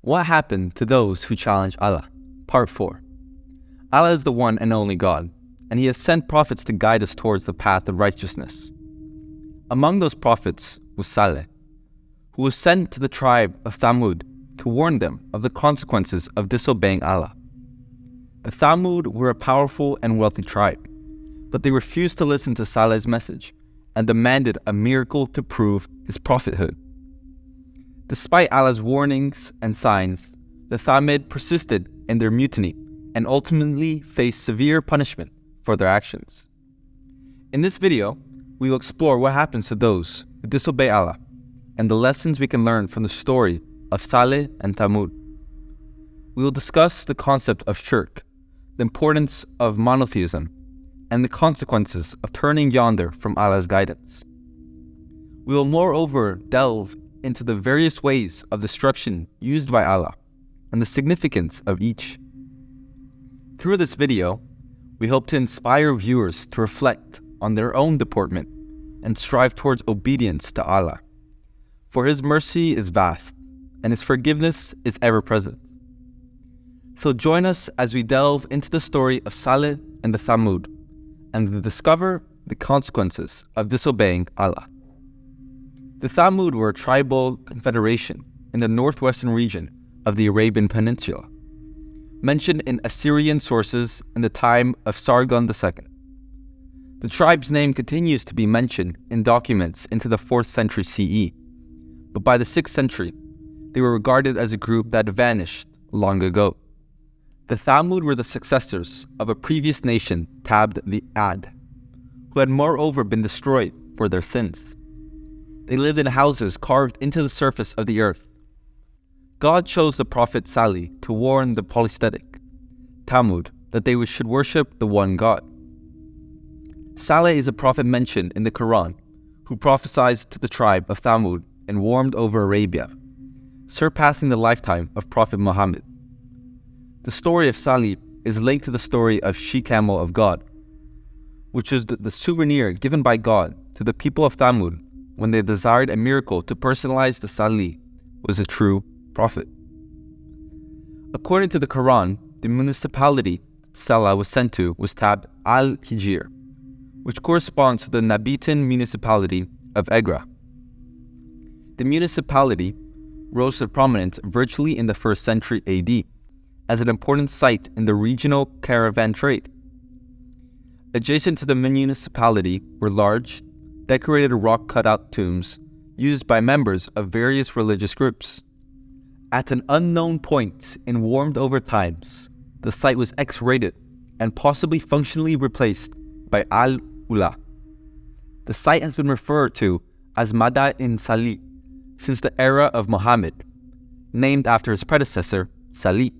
What happened to those who challenge Allah? Part 4. Allah is the one and only God, and He has sent prophets to guide us towards the path of righteousness. Among those prophets was Saleh, who was sent to the tribe of Thamud to warn them of the consequences of disobeying Allah. The Thamud were a powerful and wealthy tribe, but they refused to listen to Saleh's message and demanded a miracle to prove his prophethood. Despite Allah's warnings and signs, the Thamud persisted in their mutiny and ultimately faced severe punishment for their actions. In this video, we will explore what happens to those who disobey Allah and the lessons we can learn from the story of Saleh and Thamud. We will discuss the concept of shirk, the importance of monotheism, and the consequences of turning yonder from Allah's guidance. We will moreover delve into the various ways of destruction used by Allah and the significance of each. Through this video, we hope to inspire viewers to reflect on their own deportment and strive towards obedience to Allah. For His mercy is vast, and His forgiveness is ever present. So join us as we delve into the story of Saleh and the Thamud, and discover the consequences of disobeying Allah. The Thamud were a tribal confederation in the northwestern region of the Arabian Peninsula, mentioned in Assyrian sources in the time of Sargon II. The tribe's name continues to be mentioned in documents into the 4th century CE, but by the 6th century, they were regarded as a group that vanished long ago. The Thamud were the successors of a previous nation tabbed the Ad, who had moreover been destroyed for their sins. They lived in houses carved into the surface of the earth. God chose the prophet Saleh to warn the polytheistic Thamud that they should worship the one God. Saleh is a prophet mentioned in the Quran who prophesied to the tribe of Thamud and warmed over Arabia, surpassing the lifetime of Prophet Muhammad. The story of Saleh is linked to the story of she-camel of God, which is the souvenir given by God to the people of Thamud when they desired a miracle to personalize the Saleh was a true prophet. According to the Quran, the municipality Saleh was sent to was tabbed Al-Hijr, which corresponds to the Nabatean municipality of Egra. The municipality rose to prominence virtually in the 1st century AD as an important site in the regional caravan trade. Adjacent to the municipality were large, decorated rock cutout tombs used by members of various religious groups. At an unknown point in warmed-over times, the site was X-rated and possibly functionally replaced by Al-Ula. The site has been referred to as Mada-in Salih since the era of Muhammad, named after his predecessor, Salih.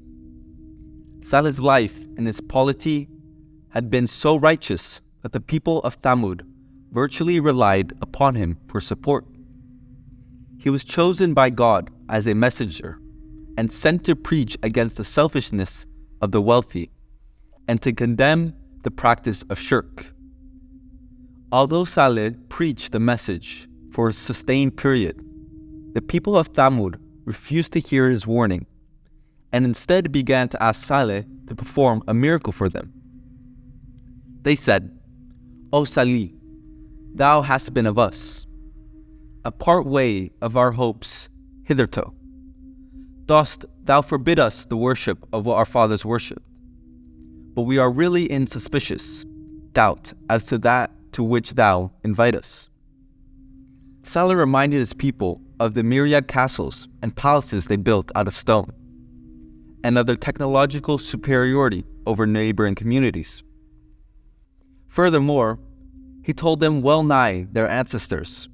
Saleh's life and his polity had been so righteous that the people of Thamud virtually relied upon him for support. He was chosen by God as a messenger and sent to preach against the selfishness of the wealthy and to condemn the practice of shirk. Although Saleh preached the message for a sustained period, the people of Thamud refused to hear his warning and instead began to ask Saleh to perform a miracle for them. They said, "O Saleh, thou hast been of us, a part way of our hopes hitherto. Dost thou forbid us the worship of what our fathers worshipped? But we are really in suspicious doubt as to that to which thou invite us." Saleh reminded his people of the myriad castles and palaces they built out of stone, and of their technological superiority over neighboring communities. Furthermore, he told them well nigh their ancestors,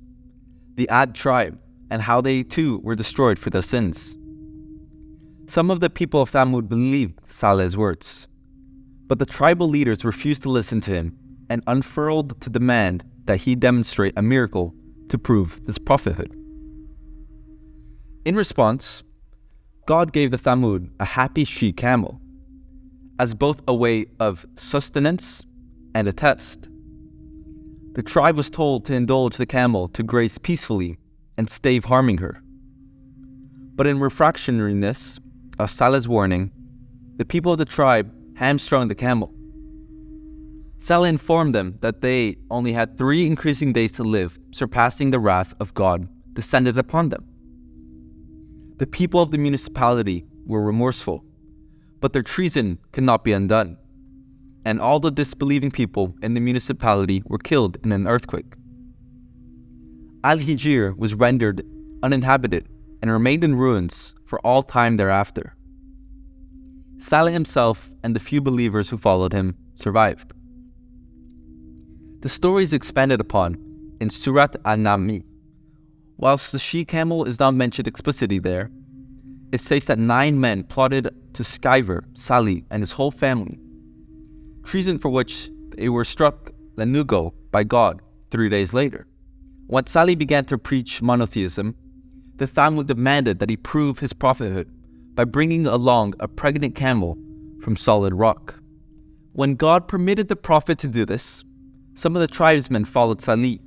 the Ad tribe, and how they too were destroyed for their sins. Some of the people of Thamud believed Saleh's words, but the tribal leaders refused to listen to him and unfurled to demand that he demonstrate a miracle to prove his prophethood. In response, God gave the Thamud a happy she-camel, as both a way of sustenance and a test. The tribe was told to indulge the camel to graze peacefully and stave harming her. But in refractoriness of Saleh's warning, the people of the tribe hamstrung the camel. Saleh informed them that they only had 3 increasing days to live, surpassing the wrath of God descended upon them. The people of the municipality were remorseful, but their treason could not be undone, and all the disbelieving people in the municipality were killed in an earthquake. Al-Hijr was rendered uninhabited and remained in ruins for all time thereafter. Saleh himself and the few believers who followed him survived. The story is expanded upon in Surat An-Naml. Whilst the she-camel is not mentioned explicitly there, it states that 9 men plotted to skyver Saleh and his whole family, treason for which they were struck lanugo by God 3 days later. When Saleh began to preach monotheism, the Thamud demanded that he prove his prophethood by bringing along a pregnant camel from solid rock. When God permitted the prophet to do this, some of the tribesmen followed Saleh,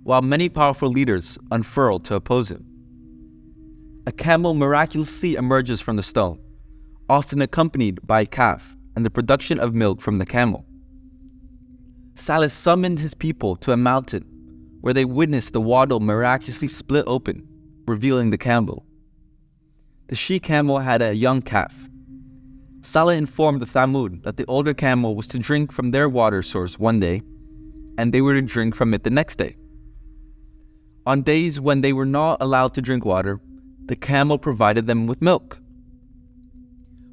while many powerful leaders unfurled to oppose him. A camel miraculously emerges from the stone, often accompanied by a calf and the production of milk from the camel. Saleh summoned his people to a mountain where they witnessed the wattle miraculously split open, revealing the camel. The she-camel had a young calf. Saleh informed the Thamud that the older camel was to drink from their water source one day, and they were to drink from it the next day. On days when they were not allowed to drink water, the camel provided them with milk.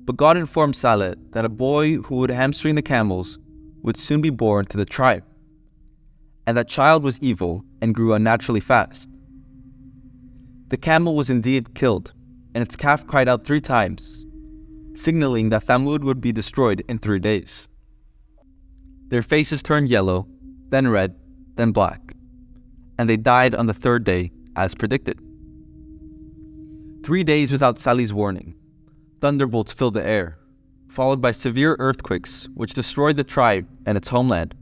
But God informed Saleh that a boy who would hamstring the camels would soon be born to the tribe, and that child was evil and grew unnaturally fast. The camel was indeed killed, and its calf cried out 3 times, signaling that Thamud would be destroyed in 3 days. Their faces turned yellow, then red, then black, and they died on the 3rd day as predicted. 3 days without Saleh's warning, thunderbolts filled the air, followed by severe earthquakes which destroyed the tribe and its homeland.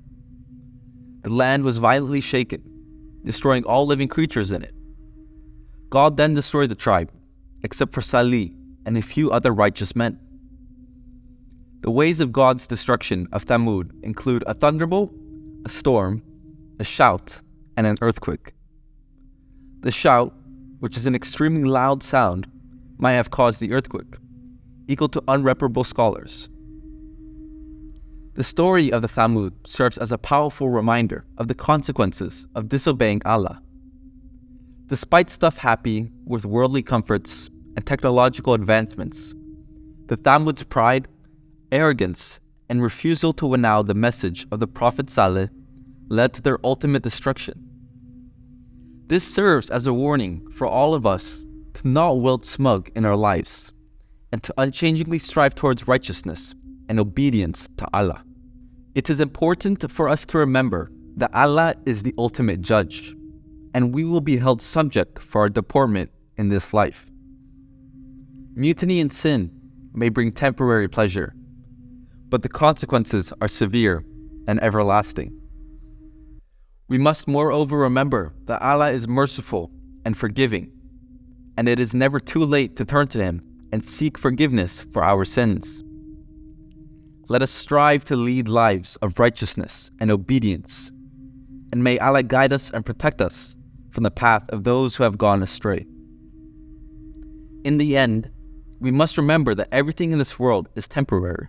The land was violently shaken, destroying all living creatures in it. God then destroyed the tribe, except for Saleh and a few other righteous men. The ways of God's destruction of Thamud include a thunderbolt, a storm, a shout, and an earthquake. The shout, which is an extremely loud sound, might have caused the earthquake, equal to unreparable scholars. The story of the Thamud serves as a powerful reminder of the consequences of disobeying Allah. Despite stuff happy with worldly comforts and technological advancements, the Thamud's pride, arrogance, and refusal to renounce the message of the Prophet Saleh led to their ultimate destruction. This serves as a warning for all of us to not wilt smug in our lives and to unchangingly strive towards righteousness and obedience to Allah. It is important for us to remember that Allah is the ultimate judge, and we will be held subject for our deportment in this life. Mutiny and sin may bring temporary pleasure, but the consequences are severe and everlasting. We must moreover remember that Allah is merciful and forgiving, and it is never too late to turn to Him and seek forgiveness for our sins. Let us strive to lead lives of righteousness and obedience, and may Allah guide us and protect us from the path of those who have gone astray. In the end, we must remember that everything in this world is temporary,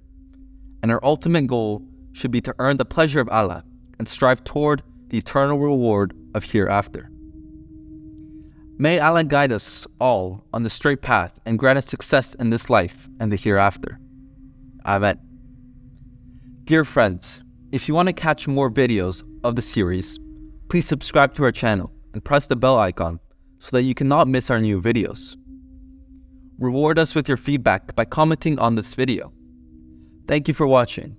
and our ultimate goal should be to earn the pleasure of Allah and strive toward the eternal reward of hereafter. May Allah guide us all on the straight path and grant us success in this life and the hereafter. Amen. Dear friends, if you want to catch more videos of the series, please subscribe to our channel and press the bell icon so that you cannot miss our new videos. Reward us with your feedback by commenting on this video. Thank you for watching.